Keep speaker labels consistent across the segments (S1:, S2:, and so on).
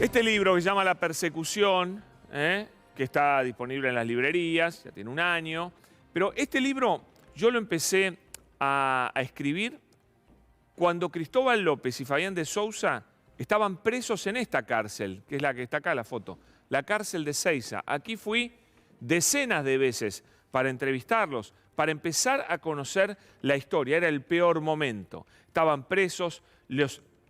S1: Este libro que se llama La Persecución, que está disponible en las librerías, ya tiene un año, pero este libro yo lo empecé a escribir cuando Cristóbal López y Fabián de Sousa estaban presos en esta cárcel, que es la que está acá la foto, la cárcel de Seiza. Aquí fui decenas de veces para entrevistarlos, para empezar a conocer la historia. Era el peor momento. Estaban presos,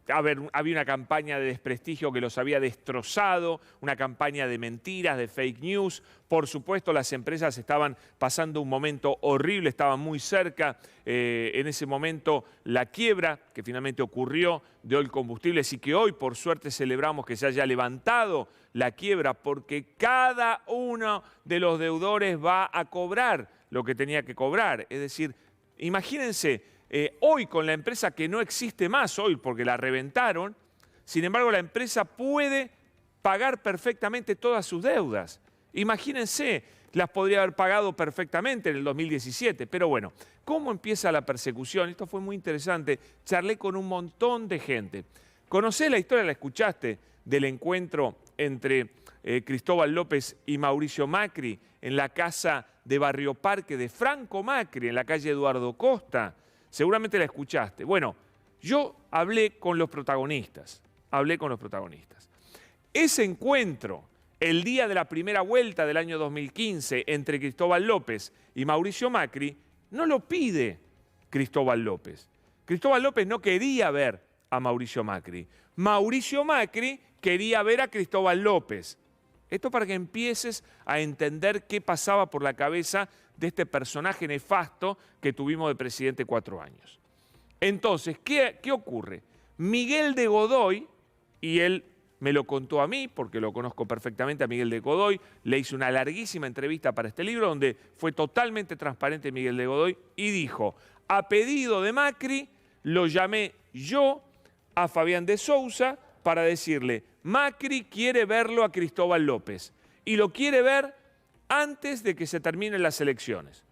S1: había una campaña de desprestigio que los había destrozado, una campaña de mentiras, de fake news. Por supuesto, las empresas estaban pasando un momento horrible, estaban muy cerca. En ese momento, la quiebra que finalmente ocurrió de Oil Combustibles y que hoy, por suerte, celebramos que se haya levantado la quiebra porque cada uno de los deudores va a cobrar lo que tenía que cobrar. Es decir, imagínense, hoy con la empresa que no existe más hoy porque la reventaron, sin embargo la empresa puede pagar perfectamente todas sus deudas. Imagínense, las podría haber pagado perfectamente en el 2017, pero bueno, ¿cómo empieza la persecución? Esto fue muy interesante, charlé con un montón de gente. ¿Conocés la historia, la escuchaste, del encuentro entre Cristóbal López y Mauricio Macri en la casa de Barrio Parque de Franco Macri, en la calle Eduardo Costa? Seguramente la escuchaste. Bueno, yo hablé con los protagonistas. Ese encuentro, el día de la primera vuelta del año 2015 entre Cristóbal López y Mauricio Macri, no lo pide Cristóbal López. Cristóbal López no quería ver a Mauricio Macri. Mauricio Macri quería ver a Cristóbal López. Esto para que empieces a entender qué pasaba por la cabeza de este personaje nefasto que tuvimos de presidente 4 años. Entonces, ¿qué ocurre? Miguel de Godoy, y él me lo contó a mí, porque lo conozco perfectamente a Miguel de Godoy, le hice una larguísima entrevista para este libro donde fue totalmente transparente Miguel de Godoy y dijo, a pedido de Macri, lo llamé yo a Fabián de Sousa para decirle, Macri quiere verlo a Cristóbal López y lo quiere ver antes de que se terminen las elecciones.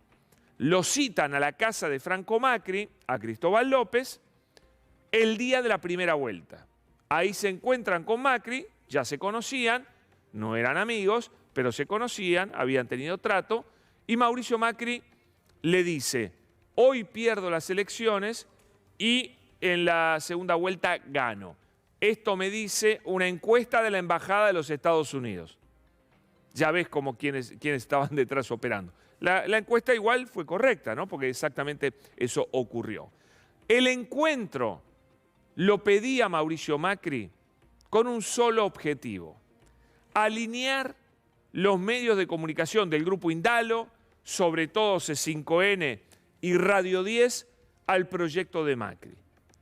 S1: Lo citan a la casa de Franco Macri, a Cristóbal López, el día de la primera vuelta. Ahí se encuentran con Macri, ya se conocían, no eran amigos, pero se conocían, habían tenido trato, y Mauricio Macri le dice, hoy pierdo las elecciones y en la segunda vuelta gano. Esto me dice una encuesta de la Embajada de los Estados Unidos. Ya ves como quiénes estaban detrás operando. La encuesta igual fue correcta, ¿no? Porque exactamente eso ocurrió. El encuentro lo pedía Mauricio Macri con un solo objetivo. Alinear los medios de comunicación del Grupo Indalo, sobre todo C5N y Radio 10, al proyecto de Macri.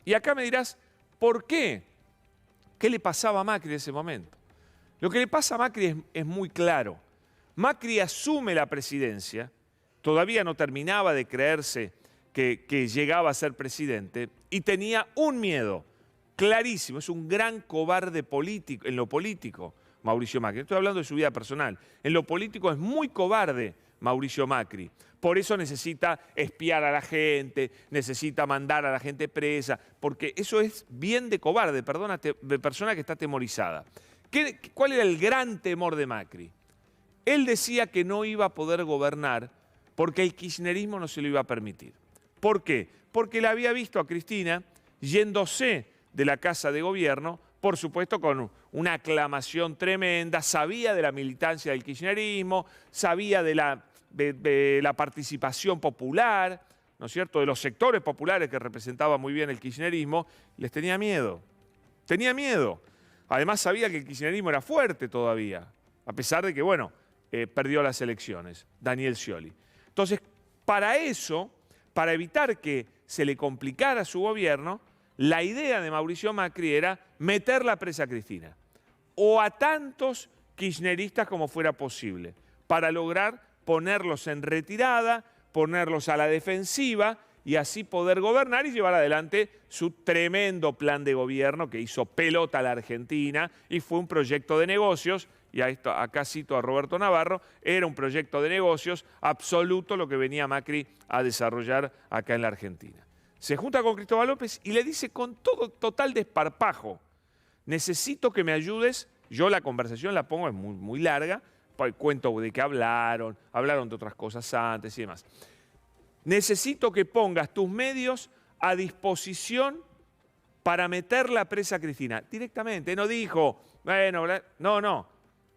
S1: Y acá me dirás, ¿por qué? ¿Qué le pasaba a Macri en ese momento? Lo que le pasa a Macri es muy claro. Macri asume la presidencia, todavía no terminaba de creerse que llegaba a ser presidente y tenía un miedo clarísimo, es un gran cobarde político, en lo político, Mauricio Macri. Estoy hablando de su vida personal. En lo político es muy cobarde Mauricio Macri. Por eso necesita espiar a la gente, necesita mandar a la gente presa, porque eso es bien de cobarde, de persona que está atemorizada. ¿Cuál era el gran temor de Macri? Él decía que no iba a poder gobernar porque el kirchnerismo no se lo iba a permitir. ¿Por qué? Porque la había visto a Cristina yéndose de la Casa de Gobierno, por supuesto con una aclamación tremenda, sabía de la militancia del kirchnerismo, sabía de la participación popular, ¿no es cierto?, de los sectores populares que representaba muy bien el kirchnerismo, les tenía miedo. Tenía miedo. Además sabía que el kirchnerismo era fuerte todavía, a pesar de que, bueno, perdió las elecciones, Daniel Scioli. Entonces, para eso, para evitar que se le complicara su gobierno, la idea de Mauricio Macri era meter la presa a Cristina o a tantos kirchneristas como fuera posible para lograr ponerlos en retirada, ponerlos a la defensiva y así poder gobernar y llevar adelante su tremendo plan de gobierno que hizo pelota a la Argentina y fue un proyecto de negocios, y acá cito a Roberto Navarro, era un proyecto de negocios absoluto lo que venía Macri a desarrollar acá en la Argentina. Se junta con Cristóbal López y le dice con todo total desparpajo, necesito que me ayudes Yo la conversación la pongo, es muy larga, cuento de qué hablaron de otras cosas antes y demás. Necesito que pongas tus medios a disposición para meterla presa a Cristina. Directamente, no dijo, bueno, no.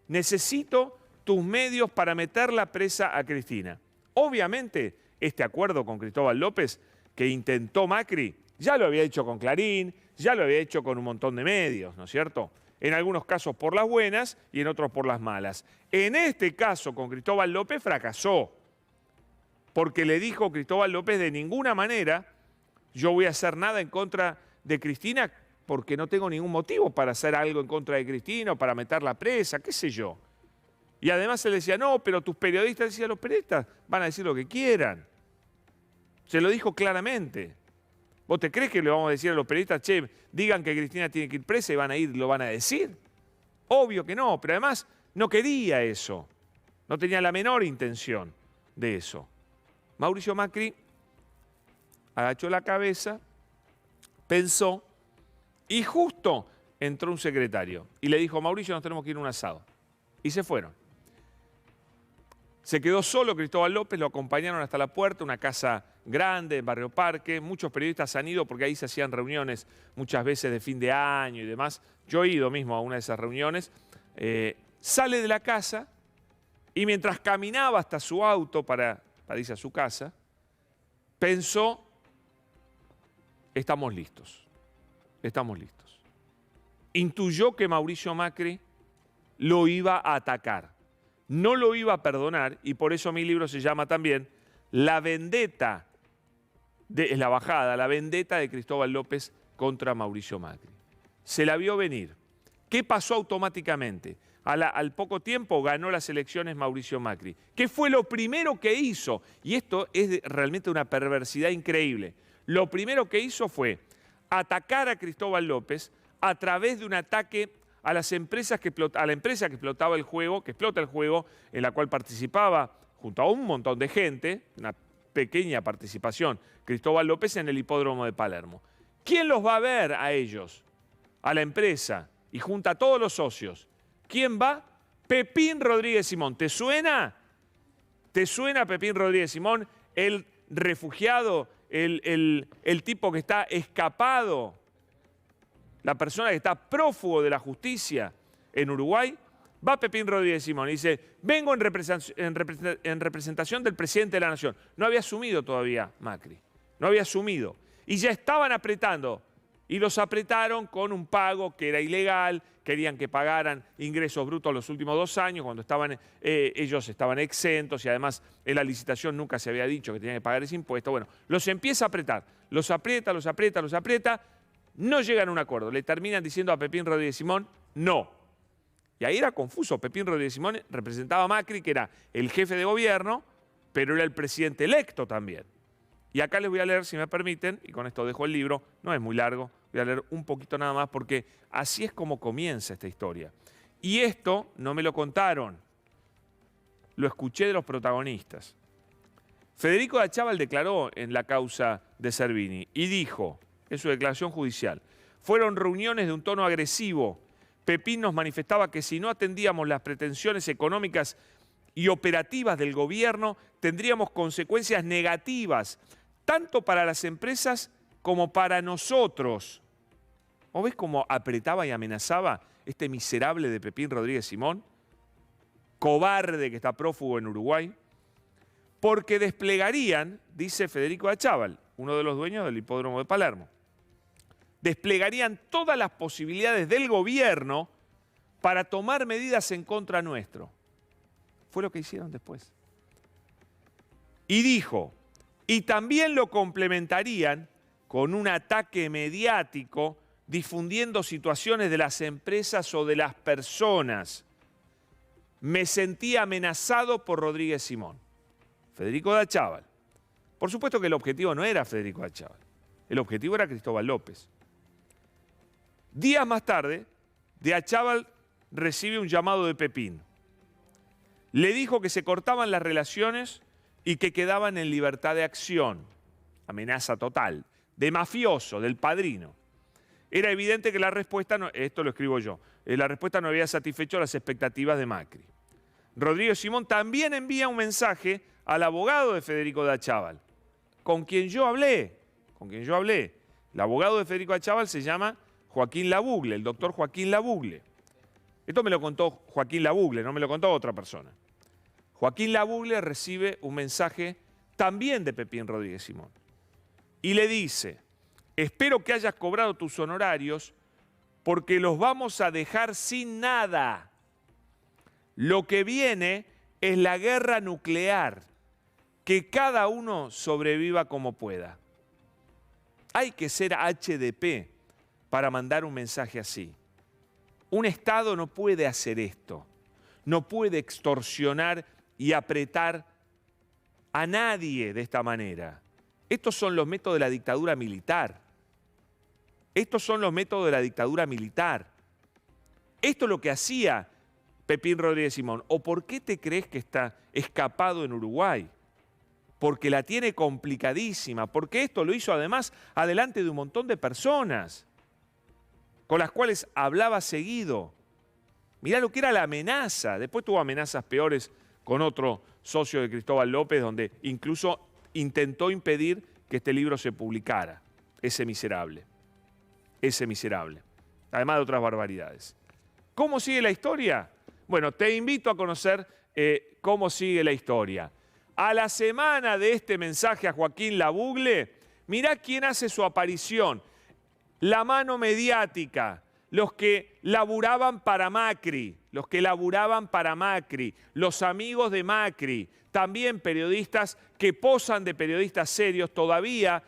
S1: Necesito tus medios para meterla presa a Cristina. Obviamente, este acuerdo con Cristóbal López que intentó Macri, ya lo había hecho con Clarín, ya lo había hecho con un montón de medios, ¿no es cierto? En algunos casos por las buenas y en otros por las malas. En este caso con Cristóbal López fracasó, porque le dijo Cristóbal López de ninguna manera yo voy a hacer nada en contra de Cristina porque no tengo ningún motivo para hacer algo en contra de Cristina o para meterla presa, qué sé yo. Y además él decía, no, pero tus periodistas, decía, los periodistas van a decir lo que quieran. Se lo dijo claramente. ¿Vos te crees que le vamos a decir a los periodistas, che, digan que Cristina tiene que ir presa y van a ir, lo van a decir? Obvio que no, pero además no quería eso. No tenía la menor intención de eso. Mauricio Macri agachó la cabeza, pensó y justo entró un secretario y le dijo, Mauricio, nos tenemos que ir a un asado. Y se fueron. Se quedó solo Cristóbal López, lo acompañaron hasta la puerta, una casa grande en Barrio Parque. Muchos periodistas han ido porque ahí se hacían reuniones muchas veces de fin de año y demás. Yo he ido mismo a una de esas reuniones. Sale de la casa y mientras caminaba hasta su auto para irse a su casa, pensó, estamos listos, estamos listos. Intuyó que Mauricio Macri lo iba a atacar, no lo iba a perdonar, y por eso mi libro se llama también La vendetta, es la bajada, la vendetta de Cristóbal López contra Mauricio Macri. Se la vio venir. ¿Qué pasó automáticamente? Al poco tiempo ganó las elecciones Mauricio Macri. ¿Qué fue lo primero que hizo? Y esto es realmente una perversidad increíble. Lo primero que hizo fue atacar a Cristóbal López a través de un ataque a las empresas a la empresa que explotaba el juego, que explota el juego, en la cual participaba junto a un montón de gente, una pequeña participación, Cristóbal López en el hipódromo de Palermo. ¿Quién los va a ver a ellos? A la empresa y junta a todos los socios. ¿Quién va? Pepín Rodríguez Simón. ¿Te suena? ¿Te suena Pepín Rodríguez Simón? El refugiado, el tipo que está escapado, la persona que está prófugo de la justicia en Uruguay. Va Pepín Rodríguez Simón y dice, vengo en representación del presidente de la Nación. No había asumido todavía Macri, no había asumido. Y ya estaban apretando. Y los apretaron con un pago que era ilegal, querían que pagaran ingresos brutos los últimos 2 años, cuando ellos estaban exentos y además en la licitación nunca se había dicho que tenían que pagar ese impuesto. Bueno, los empieza a apretar, los aprieta, no llegan a un acuerdo. Le terminan diciendo a Pepín Rodríguez Simón, no. Y ahí era confuso. Pepín Rodríguez Simón representaba a Macri, que era el jefe de gobierno, pero era el presidente electo también. Y acá les voy a leer, si me permiten, y con esto dejo el libro, no es muy largo, voy a leer un poquito nada más porque así es como comienza esta historia. Y esto no me lo contaron, lo escuché de los protagonistas. Federico de Achával declaró en la causa de Servini y dijo, en su declaración judicial, fueron reuniones de un tono agresivo. Pepín nos manifestaba que si no atendíamos las pretensiones económicas y operativas del gobierno, tendríamos consecuencias negativas, tanto para las empresas como para nosotros. ¿O ves cómo apretaba y amenazaba este miserable de Pepín Rodríguez Simón? Cobarde que está prófugo en Uruguay. Porque desplegarían, dice Federico de Achával, uno de los dueños del hipódromo de Palermo, desplegarían todas las posibilidades del gobierno para tomar medidas en contra nuestro. Fue lo que hicieron después. Y dijo, y también lo complementarían con un ataque mediático difundiendo situaciones de las empresas o de las personas. Me sentí amenazado por Rodríguez Simón. Federico de Achával. Por supuesto que el objetivo no era Federico de Achával. El objetivo era Cristóbal López. Días más tarde, de Achával recibe un llamado de Pepín. Le dijo que se cortaban las relaciones y que quedaban en libertad de acción. Amenaza total. De mafioso, del padrino. era evidente que la respuesta, esto lo escribo yo, la respuesta no había satisfecho las expectativas de Macri. Rodrigo Simón también envía un mensaje al abogado de Federico Dachàbal, con quien yo hablé. El abogado de Federico Dachàbal se llama Joaquín Labugle, el doctor Joaquín Labugle. Esto me lo contó Joaquín Labugle, no me lo contó otra persona. Joaquín Labugle recibe un mensaje también de Pepín Rodríguez Simón. Y le dice, espero que hayas cobrado tus honorarios porque los vamos a dejar sin nada. Lo que viene es la guerra nuclear. Que cada uno sobreviva como pueda. Hay que ser HDP para mandar un mensaje así. Un Estado no puede hacer esto. No puede extorsionar y apretar a nadie de esta manera. Estos son los métodos de la dictadura militar. Estos son los métodos de la dictadura militar. Esto es lo que hacía Pepín Rodríguez Simón. ¿O por qué te crees que está escapado en Uruguay? Porque la tiene complicadísima, porque esto lo hizo además adelante de un montón de personas con las cuales hablaba seguido. Mirá lo que era la amenaza. Después tuvo amenazas peores con otro socio de Cristóbal López, donde incluso intentó impedir que este libro se publicara. Ese miserable. Además de otras barbaridades. ¿Cómo sigue la historia? Bueno, te invito a conocer cómo sigue la historia. A la semana de este mensaje a Joaquín Labugle, mirá quién hace su aparición. La mano mediática, los que laburaban para Macri, los amigos de Macri, también periodistas que posan de periodistas serios. Todavía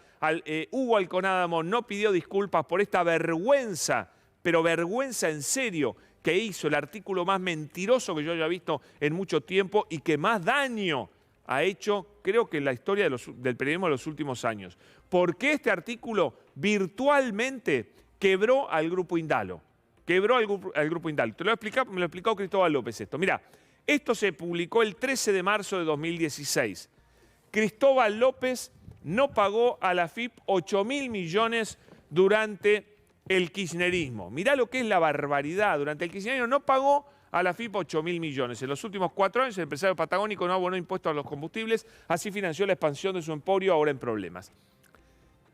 S1: Hugo Alconada-Amón no pidió disculpas por esta vergüenza, pero vergüenza en serio, que hizo, el artículo más mentiroso que yo haya visto en mucho tiempo y que más daño ha hecho, creo que en la historia del periodismo de los últimos años. Porque este artículo virtualmente quebró al Grupo Indalo. Te lo me lo explicó Cristóbal López esto. Mirá, esto se publicó el 13 de marzo de 2016. Cristóbal López no pagó a la AFIP 8.000 millones durante el kirchnerismo. Mirá lo que es la barbaridad. Durante el kirchnerismo no pagó a la AFIP 8.000 millones. En los últimos 4 años el empresario patagónico no abonó impuestos a los combustibles, así financió la expansión de su emporio, ahora en problemas.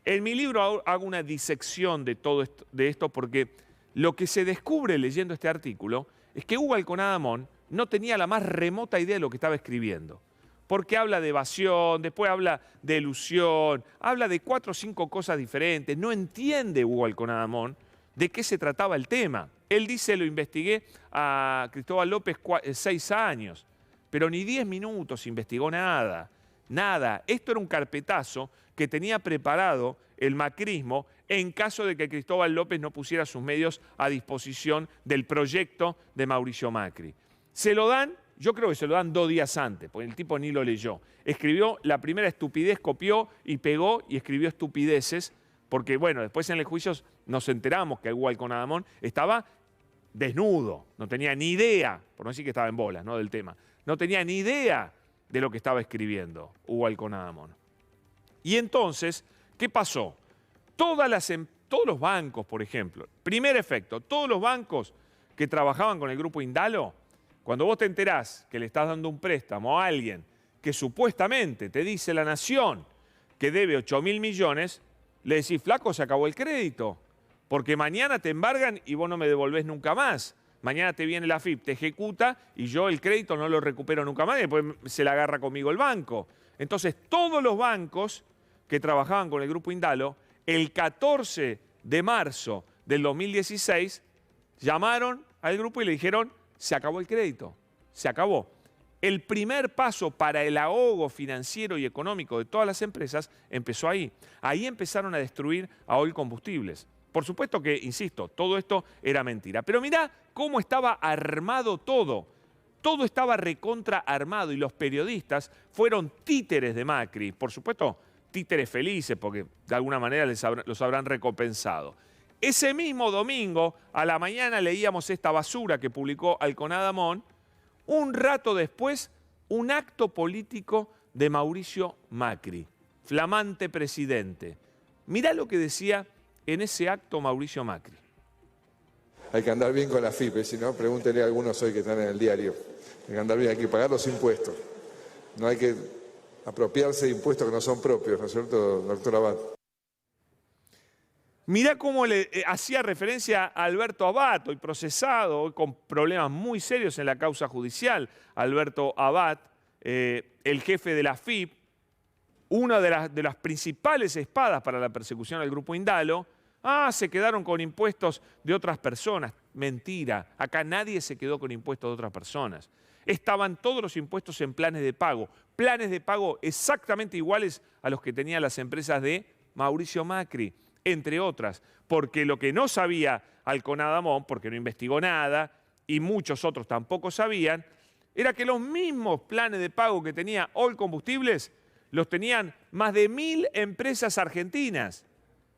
S1: En mi libro hago una disección de todo esto porque lo que se descubre leyendo este artículo es que Hugo Alconada-Amón no tenía la más remota idea de lo que estaba escribiendo. Porque habla de evasión, después habla de elusión, habla de 4 o 5 cosas diferentes. No entiende Hugo Alconada-Amón de qué se trataba el tema. Él dice, lo investigué a Cristóbal López 6 años, pero ni 10 minutos investigó nada. Nada. Esto era un carpetazo que tenía preparado el macrismo en caso de que Cristóbal López no pusiera sus medios a disposición del proyecto de Mauricio Macri. Se lo dan, yo creo que se lo dan 2 días antes, porque el tipo ni lo leyó. Escribió la primera estupidez, copió y pegó y escribió estupideces, porque bueno, después en el juicio nos enteramos que Hugo Alconada-Amón estaba desnudo, no tenía ni idea, por no decir que estaba en bolas, ¿no?, del tema. No tenía ni idea de lo que estaba escribiendo Hugo Alconada-Amón. Y entonces, ¿qué pasó? Todos los bancos, por ejemplo, primer efecto, todos los bancos que trabajaban con el Grupo Indalo, cuando vos te enterás que le estás dando un préstamo a alguien que supuestamente te dice la Nación que debe 8.000 millones, le decís, flaco, se acabó el crédito, porque mañana te embargan y vos no me devolvés nunca más. Mañana te viene la AFIP, te ejecuta y yo el crédito no lo recupero nunca más y después se la agarra conmigo el banco. Entonces, todos los bancos que trabajaban con el Grupo Indalo, el 14 de marzo del 2016, llamaron al grupo y le dijeron, se acabó el crédito, se acabó. El primer paso para el ahogo financiero y económico de todas las empresas empezó ahí. Ahí empezaron a destruir a Oil Combustibles. Por supuesto que, insisto, todo esto era mentira. Pero mirá cómo estaba armado todo. Todo estaba recontra armado y los periodistas fueron títeres de Macri. Por supuesto, títeres felices porque de alguna manera los habrán recompensado. Ese mismo domingo, a la mañana, leíamos esta basura que publicó Alconada-Amón. Un rato después, un acto político de Mauricio Macri, flamante presidente. Mirá lo que decía en ese acto Mauricio Macri?
S2: Hay que andar bien con la FIP, si no, pregúntele a algunos hoy que están en el diario. Hay que andar bien, hay que pagar los impuestos. No hay que apropiarse de impuestos que no son propios, ¿no es cierto, doctor Abad?
S1: Mirá cómo le hacía referencia a Alberto Abad, hoy procesado, hoy con problemas muy serios en la causa judicial. Alberto Abad, el jefe de la FIP, una de las principales espadas para la persecución al Grupo Indalo. Se quedaron con impuestos de otras personas. Mentira, acá nadie se quedó con impuestos de otras personas. Estaban todos los impuestos en planes de pago exactamente iguales a los que tenían las empresas de Mauricio Macri, entre otras, porque lo que no sabía Alconadamón, porque no investigó nada, y muchos otros tampoco sabían, era que los mismos planes de pago que tenía All Combustibles los tenían más de 1000 empresas argentinas.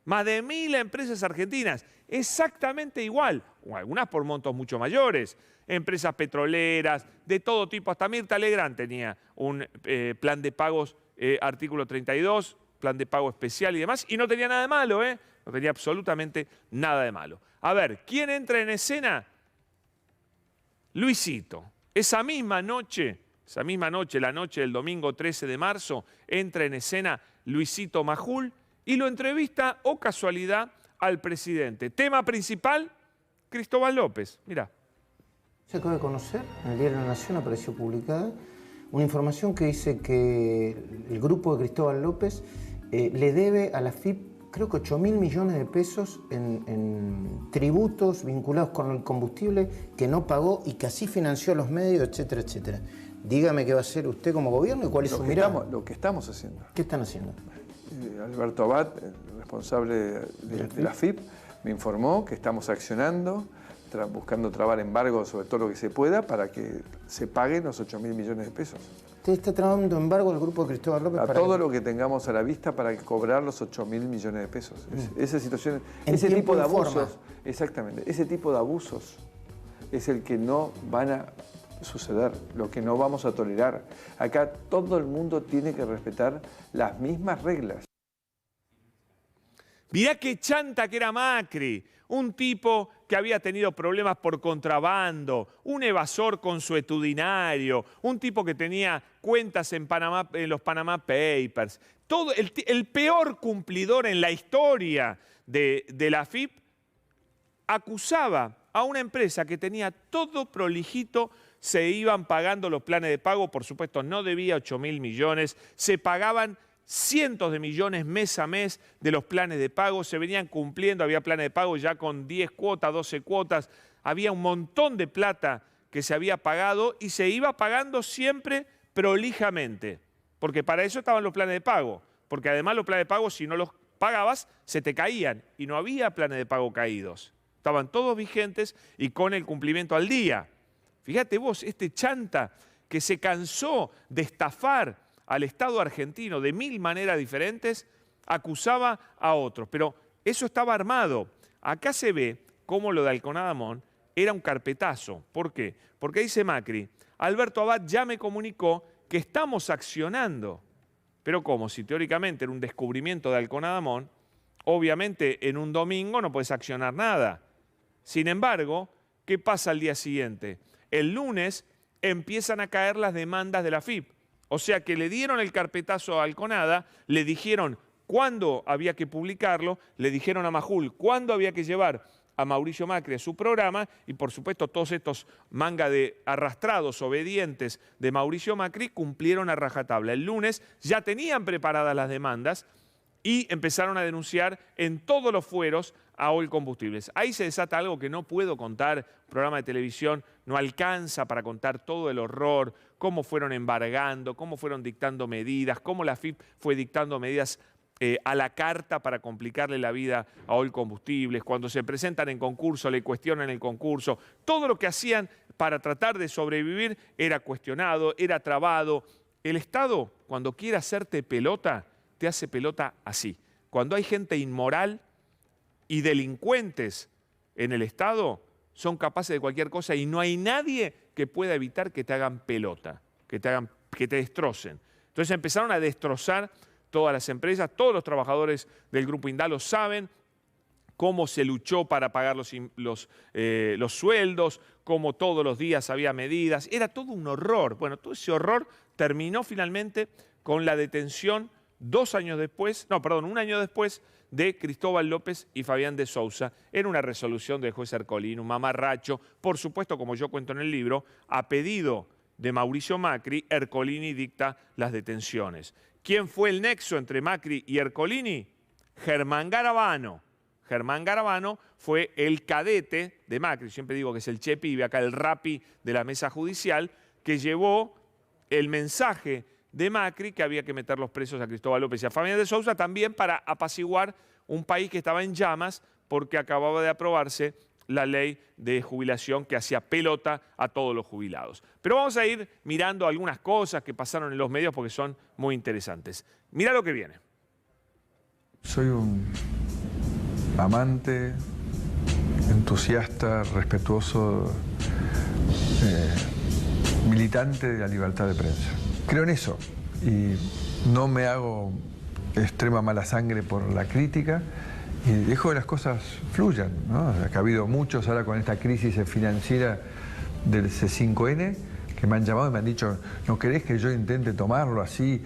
S1: Más de 1000 empresas argentinas, exactamente igual, o algunas por montos mucho mayores. Empresas petroleras, de todo tipo, hasta Mirta Legrand tenía un plan de pagos artículo 32, plan de pago especial y demás, y no tenía nada de malo, no tenía absolutamente nada de malo. A ver, ¿quién entra en escena? Luisito. Esa misma noche, la noche del domingo 13 de marzo, entra en escena Luisito Majul y lo entrevista, o casualidad, al presidente. Tema principal, Cristóbal López. Mirá.
S3: Se acaba de conocer, en el diario La Nación apareció publicada, una información que dice que el grupo de Cristóbal López le debe a la FIP, creo que 8.000 millones de pesos en tributos vinculados con el combustible que no pagó y que así financió los medios, etcétera, etcétera. Dígame qué va a hacer usted como gobierno y cuál es su mirada.
S4: Lo que estamos haciendo.
S3: ¿Qué están haciendo?
S4: Alberto Abad, el responsable de la FIP, me informó que estamos accionando, buscando trabar embargo sobre todo lo que se pueda para que se paguen los 8.000 millones de pesos.
S3: ¿Usted está trabajando embargo al grupo de Cristóbal López?
S4: A todo lo que tengamos a la vista para cobrar los 8.000 millones de pesos. Esa situación, ese tipo de abusos, exactamente, ese tipo de abusos es el que no van a suceder, lo que no vamos a tolerar. Acá todo el mundo tiene que respetar las mismas reglas.
S1: Mirá qué chanta que era Macri, un tipo que había tenido problemas por contrabando, un evasor consuetudinario, un tipo que tenía cuentas en Panamá, en los Panama Papers, todo el peor cumplidor en la historia de la FIP, acusaba a una empresa que tenía todo prolijito, se iban pagando los planes de pago, por supuesto no debía 8.000 millones, se pagaban cientos de millones mes a mes de los planes de pago, se venían cumpliendo, había planes de pago ya con 10 cuotas, 12 cuotas, había un montón de plata que se había pagado y se iba pagando siempre prolijamente, porque para eso estaban los planes de pago, porque además los planes de pago si no los pagabas se te caían y no había planes de pago caídos, estaban todos vigentes y con el cumplimiento al día. Fíjate vos, este chanta que se cansó de estafar al Estado argentino de 1000 maneras diferentes, acusaba a otros. Pero eso estaba armado. Acá se ve cómo lo de Alconadamón era un carpetazo. ¿Por qué? Porque dice Macri, Alberto Abad ya me comunicó que estamos accionando. Pero ¿cómo? Si teóricamente era un descubrimiento de Alconadamón, obviamente en un domingo no puedes accionar nada. Sin embargo, ¿qué pasa al día siguiente? El lunes empiezan a caer las demandas de la FIP. O sea que le dieron el carpetazo a Alconada, le dijeron cuándo había que publicarlo, le dijeron a Majul cuándo había que llevar a Mauricio Macri a su programa y por supuesto todos estos manga de arrastrados obedientes de Mauricio Macri cumplieron a rajatabla. El lunes ya tenían preparadas las demandas y empezaron a denunciar en todos los fueros a All Combustibles. Ahí se desata algo que no puedo contar, programa de televisión no alcanza para contar todo el horror, cómo fueron embargando, cómo fueron dictando medidas, cómo la FIP fue dictando medidas a la carta para complicarle la vida a All Combustibles, cuando se presentan en concurso, le cuestionan el concurso, todo lo que hacían para tratar de sobrevivir era cuestionado, era trabado. El Estado, cuando quiere hacerte pelota, te hace pelota así. Cuando hay gente inmoral y delincuentes en el Estado, son capaces de cualquier cosa y no hay nadie que pueda evitar que te hagan pelota, que te destrocen. Entonces empezaron a destrozar todas las empresas, todos los trabajadores del Grupo Indalo saben cómo se luchó para pagar los sueldos, cómo todos los días había medidas. Era todo un horror. Bueno, todo ese horror terminó finalmente con la detención un año después de Cristóbal López y Fabián de Sousa. Era una resolución del juez Ercolini, un mamarracho. Por supuesto, como yo cuento en el libro, a pedido de Mauricio Macri, Ercolini dicta las detenciones. ¿Quién fue el nexo entre Macri y Ercolini? Germán Garabano. Germán Garabano fue el cadete de Macri, siempre digo que es el Che Pibe, acá el Rappi de la mesa judicial, que llevó el mensaje de Macri que había que meter los presos a Cristóbal López y a Fabián de Sousa también para apaciguar un país que estaba en llamas porque acababa de aprobarse la ley de jubilación que hacía pelota a todos los jubilados. Pero vamos a ir mirando algunas cosas que pasaron en los medios porque son muy interesantes. Mirá lo que viene.
S5: Soy un amante, entusiasta, respetuoso, militante de la libertad de prensa. Creo en eso y no me hago extrema mala sangre por la crítica y dejo que las cosas fluyan, ¿no? O sea, que ha habido muchos ahora con esta crisis financiera del C5N que me han llamado y me han dicho, ¿no querés que yo intente tomarlo así?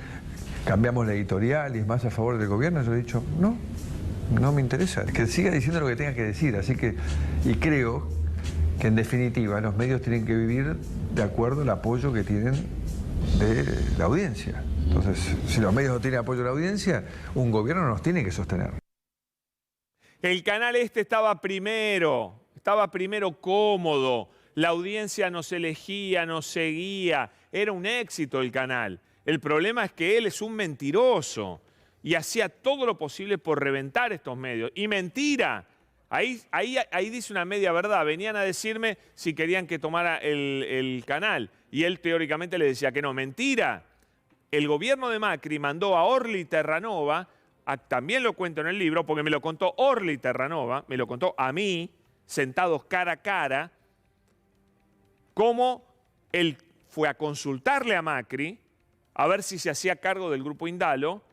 S5: Cambiamos la editorial y es más a favor del gobierno. Yo he dicho, no me interesa, que siga diciendo lo que tenga que decir. Así que, y creo que en definitiva los medios tienen que vivir de acuerdo al apoyo que tienen de la audiencia. Entonces, si los medios no tienen apoyo de la audiencia, un gobierno nos tiene que sostener.
S1: El canal estaba primero cómodo, la audiencia nos elegía, nos seguía, era un éxito el canal. El problema es que él es un mentiroso y hacía todo lo posible por reventar estos medios. Y mentira, ahí dice una media verdad. Venían a decirme si querían que tomara el canal y él teóricamente le decía que no. Mentira. El gobierno de Macri mandó a Orly Terranova, también lo cuento en el libro, porque me lo contó Orly Terranova, me lo contó a mí, sentados cara a cara, cómo él fue a consultarle a Macri, a ver si se hacía cargo del grupo Indalo,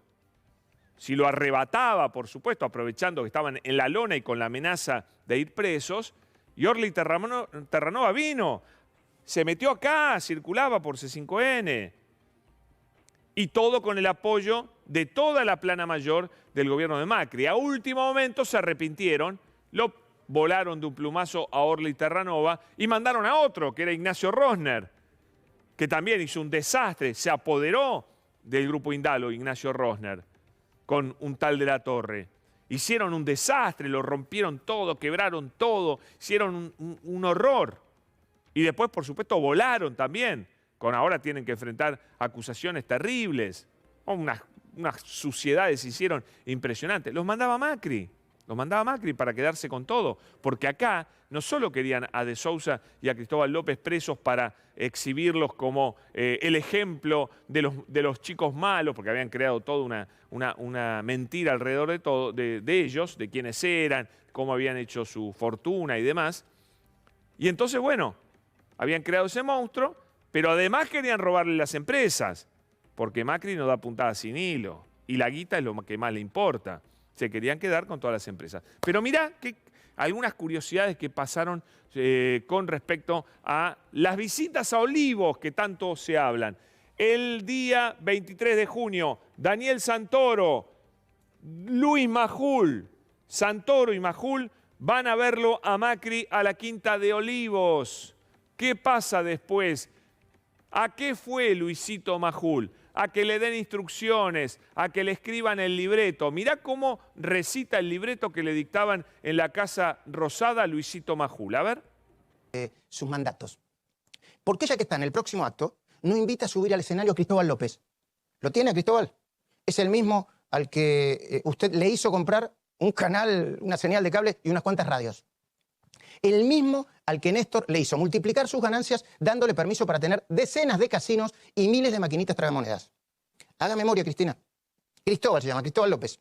S1: si lo arrebataba, por supuesto, aprovechando que estaban en la lona y con la amenaza de ir presos, y Orly Terranova vino, se metió acá, circulaba por C5N, y todo con el apoyo de toda la plana mayor del gobierno de Macri. A último momento se arrepintieron, lo volaron de un plumazo a Orly Terranova y mandaron a otro, que era Ignacio Rosner, que también hizo un desastre, se apoderó del grupo Indalo, Ignacio Rosner, con un tal de la Torre. Hicieron un desastre, lo rompieron todo, quebraron todo, hicieron un horror. Y después, por supuesto, volaron también. Ahora tienen que enfrentar acusaciones terribles. Unas suciedades hicieron impresionantes. Los mandaba Macri para quedarse con todo. Porque acá no solo querían a de Sousa y a Cristóbal López presos para exhibirlos como el ejemplo de los chicos malos, porque habían creado toda una mentira alrededor de ellos, de quiénes eran, cómo habían hecho su fortuna y demás. Y entonces, bueno, habían creado ese monstruo, pero además querían robarle las empresas, porque Macri no da puntada sin hilo, y la guita es lo que más le importa. Se querían quedar con todas las empresas. Pero mirá que algunas curiosidades que pasaron con respecto a las visitas a Olivos, que tanto se hablan. El día 23 de junio, Daniel Santoro, Luis Majul, Santoro y Majul van a verlo a Macri a la Quinta de Olivos. ¿Qué pasa después? ¿A qué fue Luisito Majul? A que le den instrucciones, a que le escriban el libreto. Mirá cómo recita el libreto que le dictaban en la Casa Rosada a Luisito Majul. A ver.
S6: Sus mandatos. ¿Por qué ya que está en el próximo acto, no invita a subir al escenario a Cristóbal López? ¿Lo tiene a Cristóbal? Es el mismo al que usted le hizo comprar un canal, una señal de cable y unas cuantas radios. El mismo al que Néstor le hizo multiplicar sus ganancias dándole permiso para tener decenas de casinos y miles de maquinitas tragamonedas. Haga memoria, Cristina. Cristóbal se llama, Cristóbal López.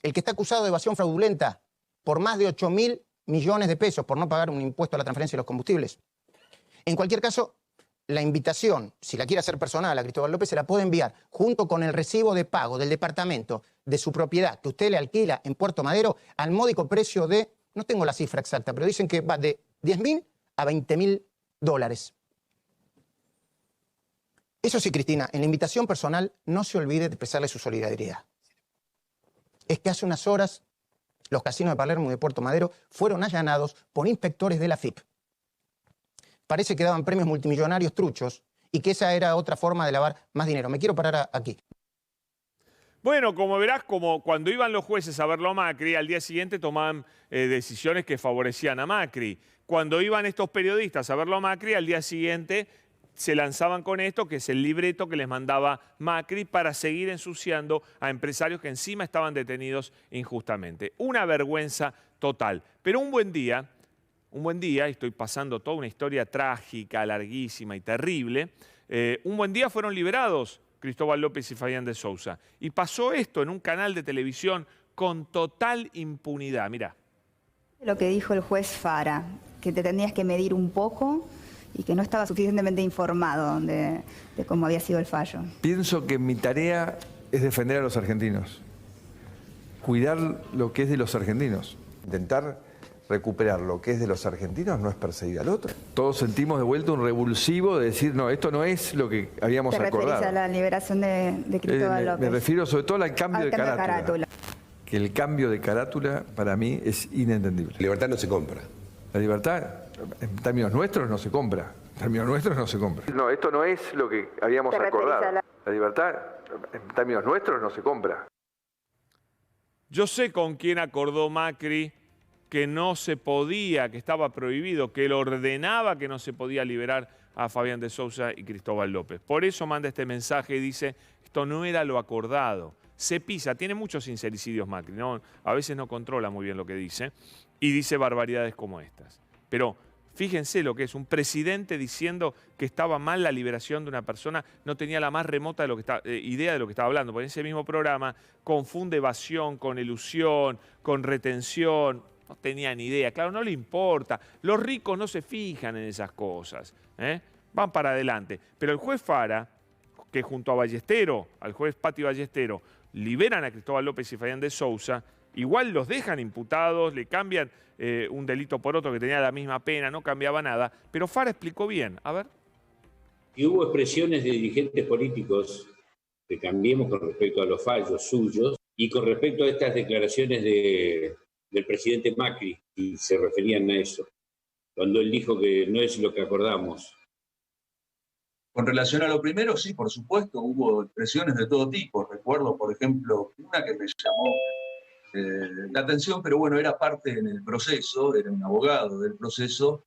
S6: El que está acusado de evasión fraudulenta por más de 8.000 millones de pesos por no pagar un impuesto a la transferencia de los combustibles. En cualquier caso, la invitación, si la quiere hacer personal a Cristóbal López, se la puede enviar junto con el recibo de pago del departamento de su propiedad que usted le alquila en Puerto Madero al módico precio de no tengo la cifra exacta, pero dicen que va de 10.000 a 20.000 dólares. Eso sí, Cristina, en la invitación personal no se olvide de expresarle su solidaridad. Es que hace unas horas los casinos de Palermo y de Puerto Madero fueron allanados por inspectores de la FIP. Parece que daban premios multimillonarios truchos y que esa era otra forma de lavar más dinero. Me quiero parar aquí.
S1: Bueno, como verás, como cuando iban los jueces a verlo a Macri, al día siguiente tomaban decisiones que favorecían a Macri. Cuando iban estos periodistas a verlo a Macri, al día siguiente se lanzaban con esto, que es el libreto que les mandaba Macri para seguir ensuciando a empresarios que encima estaban detenidos injustamente. Una vergüenza total. Pero un buen día, estoy pasando toda una historia trágica, larguísima y terrible, un buen día fueron liberados Cristóbal López y Fabián de Sousa. Y pasó esto en un canal de televisión con total impunidad. Mirá.
S7: Lo que dijo el juez Fara, que te tenías que medir un poco y que no estaba suficientemente informado de cómo había sido el fallo.
S5: Pienso que mi tarea es defender a los argentinos, cuidar lo que es de los argentinos. Intentar recuperar lo que es de los argentinos no es perseguir al otro. Todos sentimos de vuelta un revulsivo de decir, no, esto no es lo que habíamos acordado.
S7: ¿Te referís a la liberación de Cristóbal López?
S5: Me refiero sobre todo al cambio de carátula. Que el cambio de carátula para mí es inentendible.
S8: La libertad no se compra.
S5: La libertad, en términos nuestros, no se compra. En términos nuestros, no se compra. No, esto no es lo que habíamos acordado. La libertad, en términos nuestros, no se compra.
S1: Yo sé con quién acordó Macri que no se podía, que estaba prohibido, que él ordenaba que no se podía liberar a Fabián de Sousa y Cristóbal López. Por eso manda este mensaje y dice, esto no era lo acordado. Se pisa, tiene muchos sincericidios Macri, ¿no? A veces no controla muy bien lo que dice y dice barbaridades como estas. Pero fíjense lo que es un presidente diciendo que estaba mal la liberación de una persona, no tenía la más remota idea de lo que estaba hablando, porque en ese mismo programa confunde evasión con elusión, con retención. No tenía ni idea, claro, no le importa. Los ricos no se fijan en esas cosas, van para adelante. Pero el juez Fara, que junto a Ballestero, al juez Patti Ballestero, liberan a Cristóbal López y Fabián de Sousa, igual los dejan imputados, le cambian un delito por otro que tenía la misma pena, no cambiaba nada. Pero Fara explicó bien, a ver.
S9: Y hubo expresiones de dirigentes políticos de Cambiemos con respecto a los fallos suyos y con respecto a estas declaraciones del presidente Macri, y se referían a eso, cuando él dijo que no es lo que acordamos.
S10: Con relación a lo primero, sí, por supuesto, hubo expresiones de todo tipo. Recuerdo, por ejemplo, una que me llamó la atención, pero bueno, era parte en el proceso, era un abogado del proceso,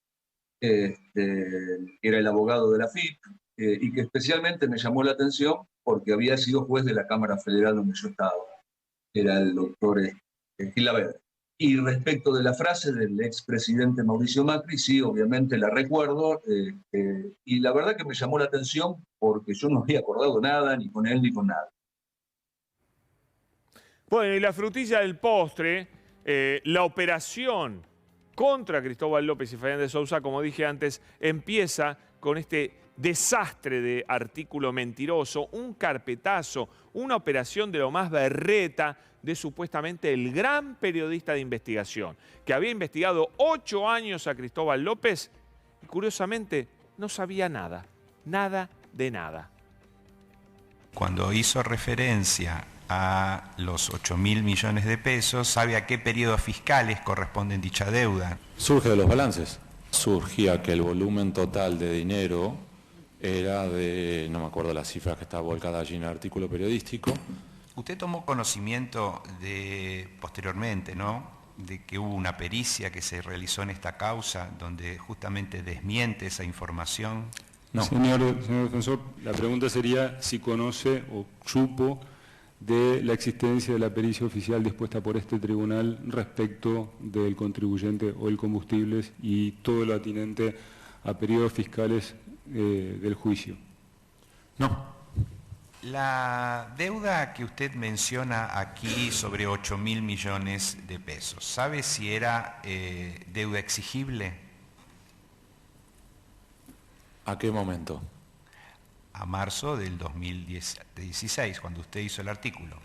S10: era el abogado de la FIP, y que especialmente me llamó la atención porque había sido juez de la Cámara Federal donde yo estaba. Era el doctor Gilaver. Y respecto de la frase del expresidente Mauricio Macri, sí, obviamente la recuerdo, y la verdad que me llamó la atención porque yo no había acordado nada, ni con él ni con nada.
S1: Bueno, y la frutilla del postre, la operación contra Cristóbal López y Fabián de Sousa, como dije antes, empieza con este desastre de artículo mentiroso, un carpetazo, una operación de lo más berreta de supuestamente el gran periodista de investigación, que había investigado 8 años a Cristóbal López y curiosamente no sabía nada, nada de nada.
S11: Cuando hizo referencia a los 8.000 millones de pesos, ¿sabe a qué periodos fiscales corresponden dicha deuda?
S12: Surge de los balances. Surgía que el volumen total de dinero era de, no me acuerdo las cifras que estaba volcada allí en el artículo periodístico.
S11: Usted tomó conocimiento posteriormente, ¿no?, de que hubo una pericia que se realizó en esta causa donde justamente desmiente esa información.
S12: No.
S13: Señor defensor, la pregunta sería si conoce o supo de la existencia de la pericia oficial dispuesta por este tribunal respecto del contribuyente o el combustibles y todo lo atinente a periodos fiscales del juicio.
S12: No.
S11: La deuda que usted menciona aquí sobre 8.000 millones de pesos, ¿sabe si era deuda exigible?
S12: ¿A qué momento?
S11: A marzo del 2016, cuando usted hizo el artículo.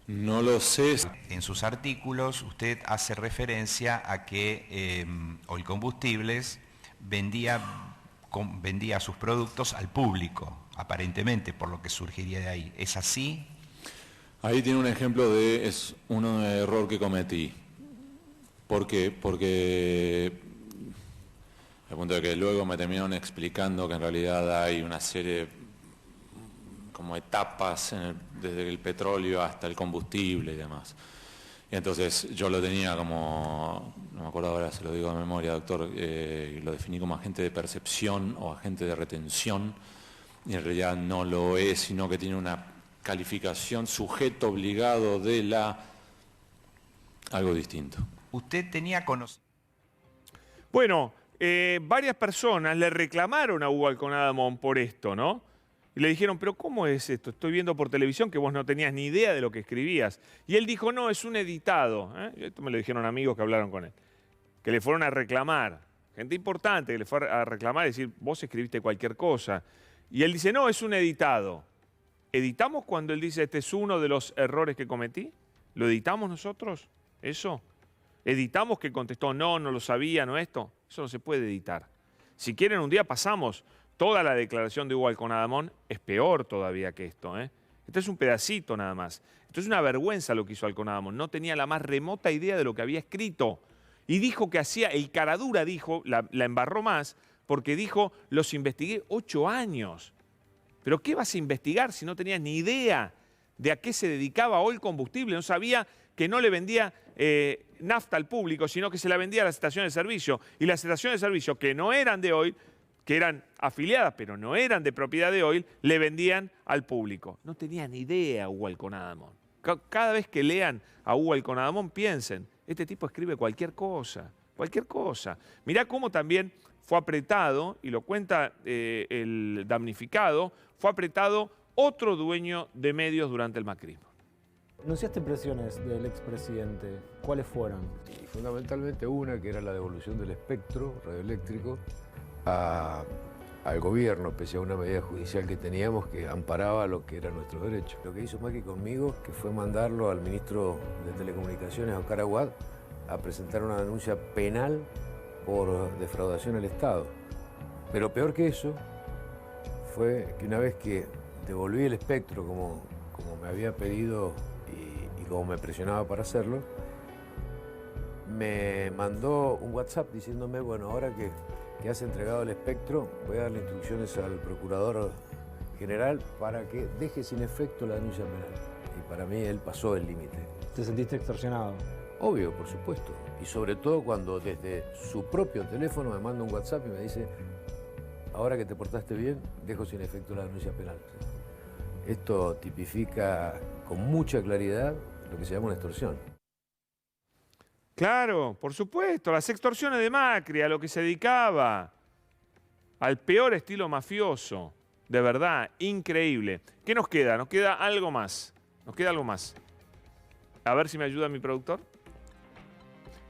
S12: No lo sé.
S11: En sus artículos usted hace referencia a que Oilcombustibles vendía sus productos al público, aparentemente, por lo que surgiría de ahí. ¿Es así?
S12: Ahí tiene un ejemplo es un error que cometí. ¿Por qué? Porque al punto de que luego me terminaron explicando que en realidad hay una serie como etapas desde el petróleo hasta el combustible y demás. Y entonces yo lo tenía como, no me acuerdo ahora, se lo digo de memoria, doctor, lo definí como agente de percepción o agente de retención, y en realidad no lo es, sino que tiene una calificación sujeto obligado de algo distinto.
S11: ¿Usted tenía conocimiento?
S1: Bueno, varias personas le reclamaron a Hugo Alconada-Amón por esto, ¿no? Y le dijeron, pero ¿cómo es esto? Estoy viendo por televisión que vos no tenías ni idea de lo que escribías. Y él dijo, no, es un editado. Esto me lo dijeron amigos que hablaron con él. Que le fueron a reclamar. Gente importante que le fue a reclamar y decir, vos escribiste cualquier cosa. Y él dice, no, es un editado. ¿Editamos cuando él dice, este es uno de los errores que cometí? ¿Lo editamos nosotros? ¿Eso? ¿Editamos que contestó, no lo sabía, no esto? Eso no se puede editar. Si quieren, un día pasamos toda la declaración de Hugo Alconada-Amón, es peor todavía que esto. Esto es un pedacito nada más. Esto es una vergüenza lo que hizo Alconada-Amón. No tenía la más remota idea de lo que había escrito. Y dijo que hacía, el caradura dijo, la embarró más, porque dijo, los investigué 8 años. ¿Pero qué vas a investigar si no tenías ni idea de a qué se dedicaba Oilcombustible? No sabía que no le vendía nafta al público, sino que se la vendía a las estaciones de servicio. Y las estaciones de servicio que no eran de Oil, que eran afiliadas, pero no eran de propiedad de Oil, le vendían al público. No tenía ni idea Hugo Alconada-Amón. Cada vez que lean a Hugo Alconada-Amón, piensen, este tipo escribe cualquier cosa, cualquier cosa. Mirá cómo también fue apretado, y lo cuenta el damnificado, fue apretado otro dueño de medios durante el macrismo.
S8: ¿Anunciaste presiones del expresidente? ¿Cuáles fueron?
S14: Y fundamentalmente una, que era la devolución del espectro radioeléctrico al gobierno, pese a una medida judicial que teníamos que amparaba lo que eran nuestros derechos. Lo que hizo Macri conmigo, que fue mandarlo al ministro de Telecomunicaciones, Oscar Aguad, a presentar una denuncia penal por defraudación al Estado. Pero peor que eso fue que una vez que devolví el espectro como me había pedido y como me presionaba para hacerlo, me mandó un WhatsApp diciéndome, bueno, ahora que has entregado el espectro, voy a darle instrucciones al procurador general para que deje sin efecto la denuncia penal. Y para mí él pasó el límite.
S8: ¿Te sentiste extorsionado?
S14: Obvio, por supuesto. Y sobre todo cuando desde su propio teléfono me manda un WhatsApp y me dice, ahora que te portaste bien, dejo sin efecto la denuncia penal. Esto tipifica con mucha claridad lo que se llama una extorsión.
S1: Claro, por supuesto, las extorsiones de Macri, a lo que se dedicaba, al peor estilo mafioso, de verdad, increíble. ¿Qué nos queda? Nos queda algo más, nos queda algo más. A ver si me ayuda mi productor.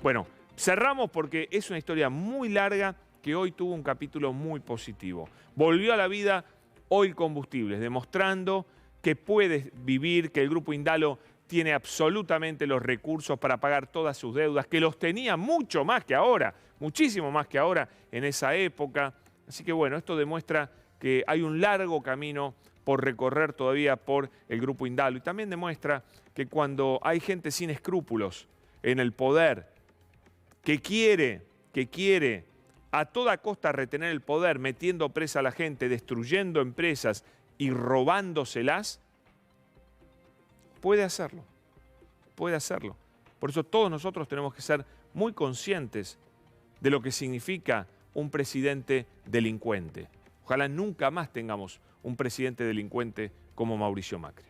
S1: Bueno, cerramos porque es una historia muy larga que hoy tuvo un capítulo muy positivo. Volvió a la vida Oilcombustibles, demostrando que puede vivir, que el Grupo Indalo tiene absolutamente los recursos para pagar todas sus deudas, que los tenía mucho más que ahora, muchísimo más que ahora en esa época. Así que bueno, esto demuestra que hay un largo camino por recorrer todavía por el Grupo Indalo. Y también demuestra que cuando hay gente sin escrúpulos en el poder, que quiere a toda costa retener el poder, metiendo presa a la gente, destruyendo empresas y robándoselas, puede hacerlo, puede hacerlo. Por eso todos nosotros tenemos que ser muy conscientes de lo que significa un presidente delincuente. Ojalá nunca más tengamos un presidente delincuente como Mauricio Macri.